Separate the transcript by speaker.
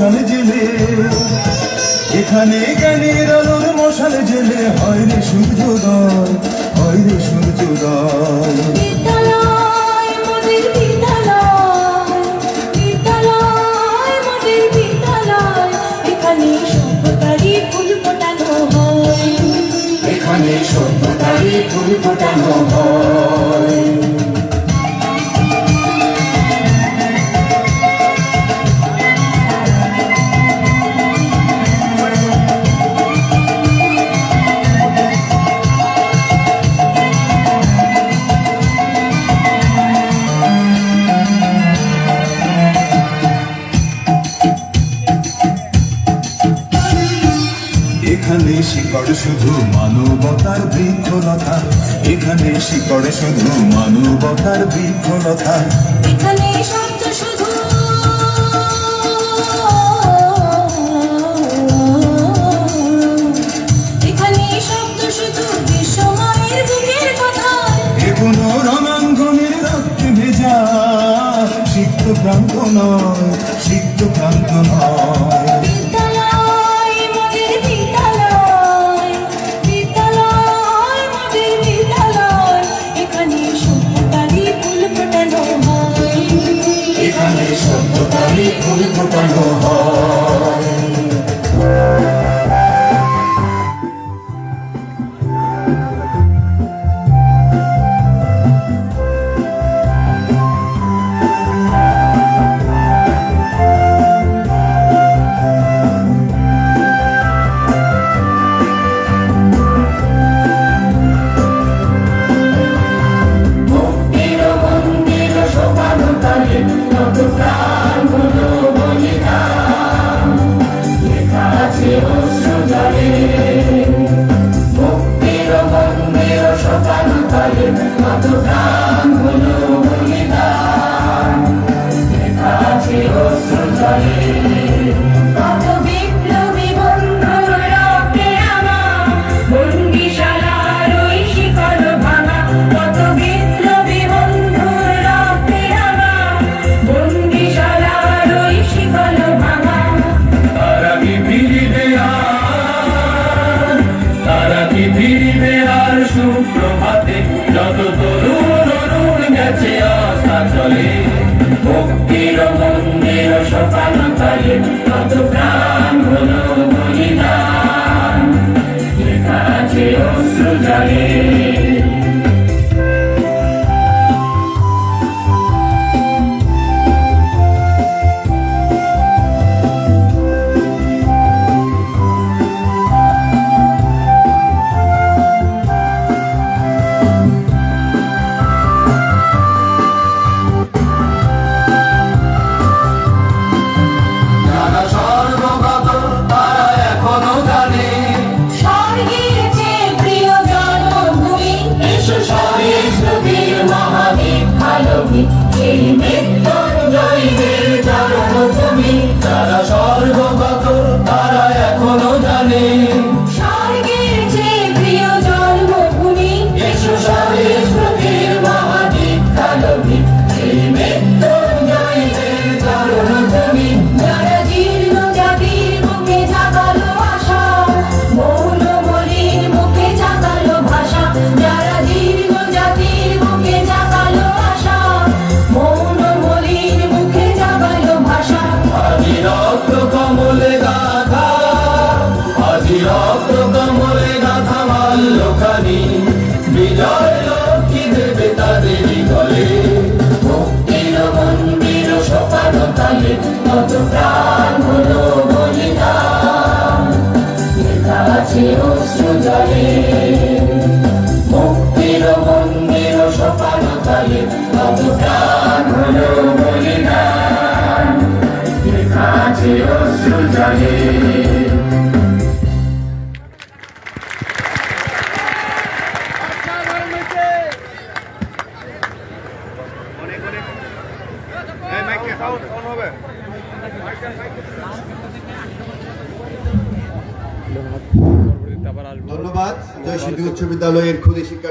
Speaker 1: মশাল জেলে, এখানে জ্ঞানের আলোর মশাল জেলে হয় রে সূর্যোদয়, হয় রে সূর্যোদয়।
Speaker 2: বিদ্যালয় মোদের বিদ্যালয়, বিদ্যালয় মোদের বিদ্যালয়, এখানে সভ্যতারই ফুল ফোটানো হয়,
Speaker 1: এখানে সভ্যতারই ফুল ফোটানো হয়। এখানে শিকড় শুধু মানবতার বৃক্ষলতা, এখানে শিকড় শুধু মানবতার বৃক্ষলতা।
Speaker 2: এখানে শব্দ শুধু এখানে শব্দ শুধু বিশ্বমায়ের বুকের কথা,
Speaker 1: এগুলো রণাঙ্গনের রক্তে ভেজা, সিক্ত প্রান্ত নয়, সিক্ত প্রান্ত নয়।
Speaker 2: বিদ্যালয় মোদের বিদ্যালয়, বিদ্যালয় মোদের বিদ্যালয়, এখানে সভ্যতারই ফুল ফোটানো হয়,
Speaker 1: এখানে সভ্যতারই ফুল ফোটানো হয়।
Speaker 2: কত বিপ্লবী বন্ধুর রক্তে আমার বন্দিশালার ওই শিকল ভাঙা, কত বিপ্লবী বন্ধুর রক্তে আমার বন্দিশালার ওই শিকল ভাঙা।
Speaker 1: তারা কি ফিরিবে আর, তারা কি ফিরিবে আর সুপ্রভাতে, যত তরুণ অরুণ গেছে আস্থা চলে, ভক্তির মন্দির সকাল কালে কত প্রাণ হলো বলিদান, লেখা আছে অশ্রু জলে।
Speaker 2: স্বর্গের চেয়ে প্রিয় জন্মভূমি, এসো স্বদেশবীর মহাবীর ভালোবী, এই মৃত্যুঞ্জয়ীদের জন্মভূমি,
Speaker 1: যারা স্বর্গগত তারা এখনো জানে,
Speaker 2: স্বর্গের চেয়ে প্রিয় জন্মভূমি,
Speaker 1: এসো স্বদেশবীর মহাবীর ভালোবী, এই মৃত্যুঞ্জয়ীদের জন্মভূমি।
Speaker 2: যারা জীর্ণ জাতির বুকে জাগালো আশা, মৌন মলিন মুখে জাগালো ভাষা, যারা জীর্ণ জাতির বুকে জাগালো আশা, মৌন মলিন মুখে জাগালো ভাষা।
Speaker 1: আজি রক্ত কমলে গাথা, আজি রক্ত কমলে গাথা মাল্যখানি, বিজয় লক্ষ্মী দেবে তাদেরই গলে,
Speaker 2: মুক্তির মন্দির সোপানো তালে কত প্রাণ হলো বলিদান, লেখা আছে অশ্রু জলে। মুক্তির মন্দির সোপানো তালে কত প্রাণ হলো বলিদান, লেখা আছে অশ্রু জলে।
Speaker 3: ধন্যবাদ জয়সিদ্ধি উচ্চ বিদ্যালয়ের ক্ষুদে শিক্ষা